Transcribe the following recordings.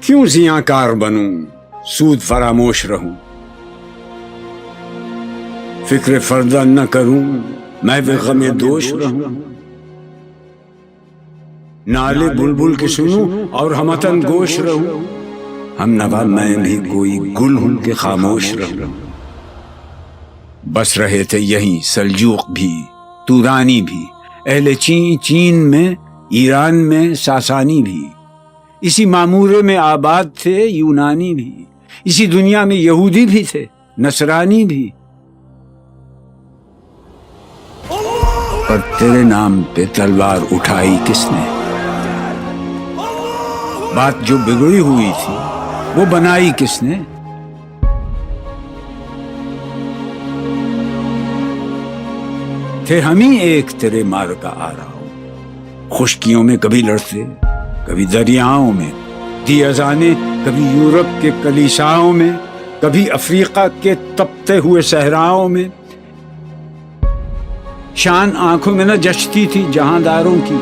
کیوں زیاں بنوں سود فراموش رہوں، فکر فردہ نہ کروں میں بھی غم دوش رہوں، نالے بلبل کے سنوں اور ہمتن گوش رہوں، ہم نوا میں بھی کوئی گل ہوں کہ خاموش رہوں۔ بس رہے تھے یہیں سلجوق بھی تورانی بھی، اہل چین میں ایران میں ساسانی بھی، اسی معمورے میں آباد تھے یونانی بھی، اسی دنیا میں یہودی بھی تھے نصرانی بھی، پر تیرے نام پہ تلوار اٹھائی کس نے؟ بات جو بگڑی ہوئی تھی وہ بنائی کس نے؟ تھے ہم ہی ایک تیرے مار کا آ رہا ہوں، خشکیوں میں کبھی لڑتے کبھی دریاؤں میں، دی اذانیں کبھی یورپ کے کلیساؤں میں، کبھی افریقہ کے تپتے ہوئے صحراؤں میں، شان آنکھوں میں نہ جچتی تھی جہانداروں کی،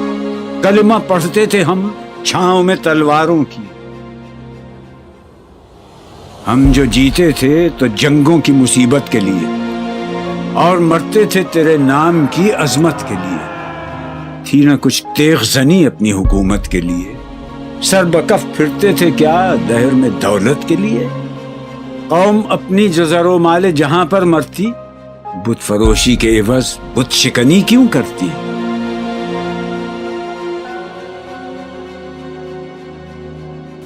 کلمہ پڑھتے تھے ہم چھاؤں میں تلواروں کی، ہم جو جیتے تھے تو جنگوں کی مصیبت کے لیے اور مرتے تھے تیرے نام کی عظمت کے لیے، تھی نہ کچھ تیغ زنی اپنی حکومت کے لیے، سر بکف پھرتے تھے کیا دہر میں دولت کے لیے، قوم اپنی جزر و مال جہاں پر مرتی، بت فروشی کے عوض بت شکنی کیوں کرتی؟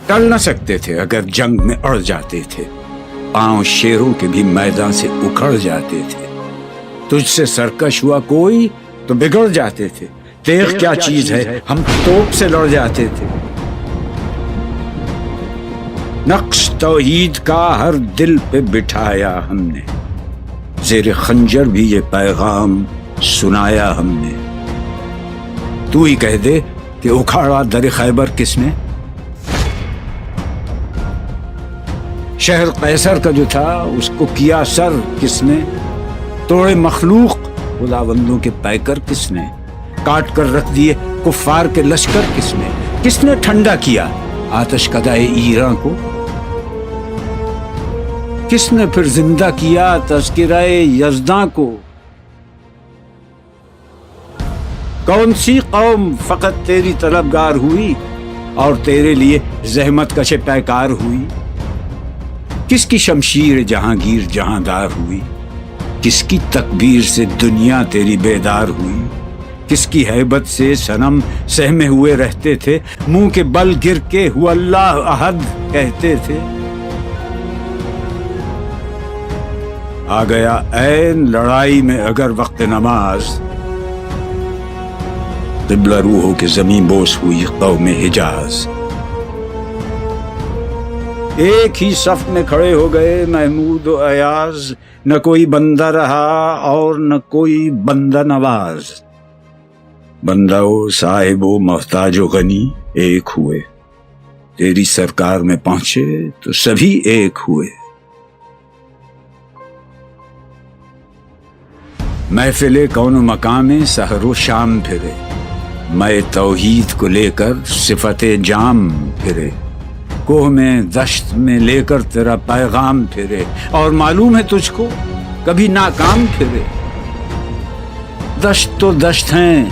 ٹل نہ سکتے تھے اگر جنگ میں اڑ جاتے تھے، پاؤں شیروں کے بھی میدان سے اکھڑ جاتے تھے، تجھ سے سرکش ہوا کوئی تو بگڑ جاتے تھے، تیغ کیا چیز ہے ہم توپ سے لڑ جاتے تھے، نقش توحید کا ہر دل پہ بٹھایا ہم نے، زیر خنجر بھی یہ پیغام سنایا ہم نے، تو ہی کہہ دے کہ اکھاڑا در خیبر کس نے؟ شہر قیصر کا جو تھا اس کو کیا سر کس نے؟ توڑے مخلوق خداوندوں کے پیکر کس نے؟ کاٹ کر رکھ دیے کفار کے لشکر کس نے ٹھنڈا کیا آتش کدائے ایران کو؟ کس نے پھر زندہ کیا تذکرہ یزداں کو؟ کون سی قوم فقط تیری طلبگار ہوئی اور تیرے لیے زحمت کش پیکار ہوئی؟ کس کی شمشیر جہانگیر جہاندار ہوئی؟ کس کی تکبیر سے دنیا تیری بیدار ہوئی؟ کس کی ہیبت سے صنم سہمے ہوئے رہتے تھے، منہ کے بل گر کے ہو اللہ احد کہتے تھے؟ آ گیا عین لڑائی میں اگر وقت نماز، قبلہ روحوں کے زمین بوس ہوئی قوم حجاز، ایک ہی صف میں کھڑے ہو گئے محمود و ایاز، نہ کوئی بندہ رہا اور نہ کوئی بندہ نواز، بندہ و صاحب و محتاج و غنی ایک ہوئے، تیری سرکار میں پہنچے تو سبھی ایک ہوئے، محفل کون و مقام سحر و شام پھرے، میں توحید کو لے کر صفت جام پھرے، کوہ میں دشت میں لے کر تیرا پیغام پھرے، اور معلوم ہے تجھ کو کبھی ناکام پھرے، دشت تو دشت ہیں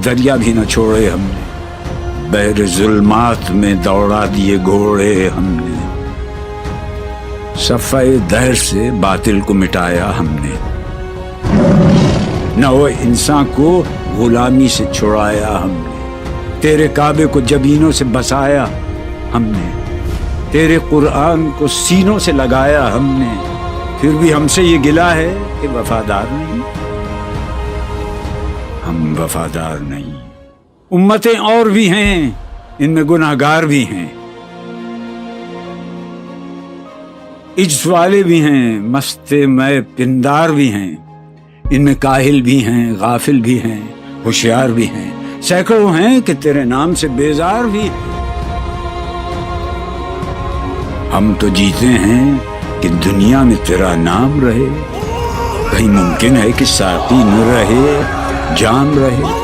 دریا بھی نہ چھوڑے ہم نے، بحر ظلمات میں دوڑا دیے گھوڑے ہم نے، صفحہ دہر سے باطل کو مٹایا ہم نے، نو انسان کو غلامی سے چھڑایا ہم نے، تیرے کعبے کو جبینوں سے بسایا ہم نے، تیرے قرآن کو سینوں سے لگایا ہم نے، پھر بھی ہم سے یہ گلہ ہے کہ وفادار نہیں، ہم وفادار نہیں، امتیں اور بھی ہیں ان میں گناہگار بھی ہیں، عجز والے بھی ہیں مست میں پندار بھی ہیں، ان میں کاہل بھی ہیں غافل بھی ہیں ہوشیار بھی ہیں، سینکڑوں ہیں کہ تیرے نام سے بیزار بھی ہیں، ہم تو جیتے ہیں کہ دنیا میں تیرا نام رہے، کہیں ممکن ہے کہ ساقی نہ رہے جام رہے،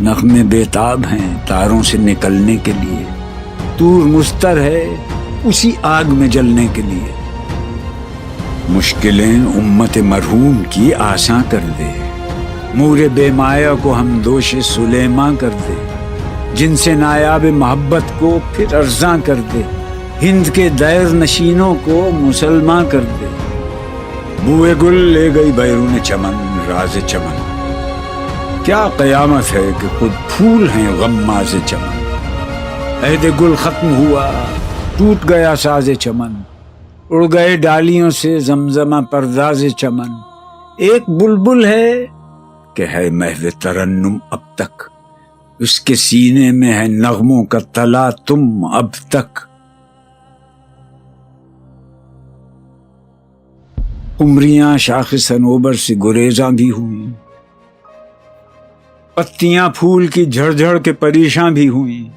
نغمے بیتاب ہیں تاروں سے نکلنے کے لیے، طور مستر ہے اسی آگ میں جلنے کے لیے۔ مشکلیں امت مرحوم کی آساں کر دے، مور بے مایا کو ہم دوش سلیماں کر دے، جن سے نایاب محبت کو پھر ارزاں کر دے، ہند کے دیر نشینوں کو مسلمان کر دے۔ بوئے گل لے گئی بیرون چمن راز چمن، کیا قیامت ہے کہ خود پھول ہیں غماز چمن۔ عہد گل ختم ہوا ٹوٹ گیا ساز چمن، اڑ گئے ڈالیوں سے زمزمہ پرداز چمن۔ ایک بلبل ہے کہ ہے محو ترنم اب تک، اس کے سینے میں ہے نغموں کا تلا تم اب تک۔ قمریاں شاخ صنوبر سے گریزاں بھی ہوئیں، پتیاں پھول کی جھڑ جھڑ کے پریشاں بھی ہوئیں،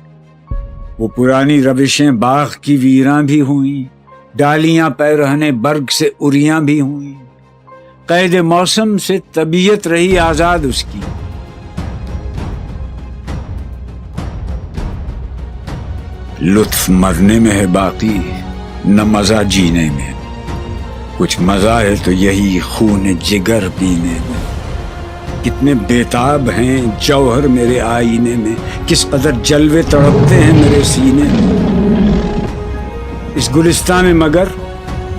وہ پرانی روشیں باغ کی ویراں بھی ہوئیں، ڈالیاں پیرہنے برگ سے اریاں بھی ہوئیں۔ قید موسم سے طبیعت رہی آزاد اس کی، لطف مرنے میں ہے باقی نہ مزہ جینے میں، کچھ مزہ ہے تو یہی خون جگر پینے میں۔ کتنے بیتاب ہیں جوہر میرے آئینے میں، کس قدر جلوے تڑپتے ہیں میرے سینے میں۔ اس گلستان میں مگر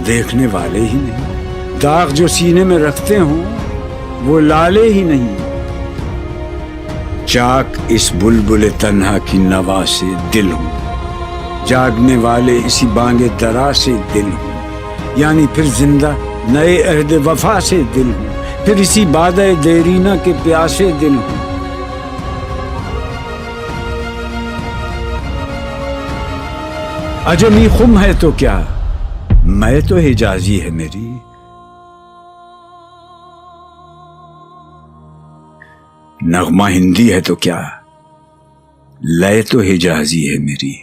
دیکھنے والے ہی نہیں، داغ جو سینے میں رکھتے ہوں وہ لالے ہی نہیں۔ چاک اس بلبل تنہا کی نوا سے دل ہوں، جاگنے والے اسی بانگ درا سے دل ہوں، یعنی پھر زندہ نئے عہد وفا سے دل ہوں، پھر اسی بادہ دیرینہ کے پیاسے دل ہوں۔ عجمی خم ہے تو کیا، میں تو حجازی ہے میری، نغمہ ہندی ہے تو کیا، لے تو حجازی ہے میری۔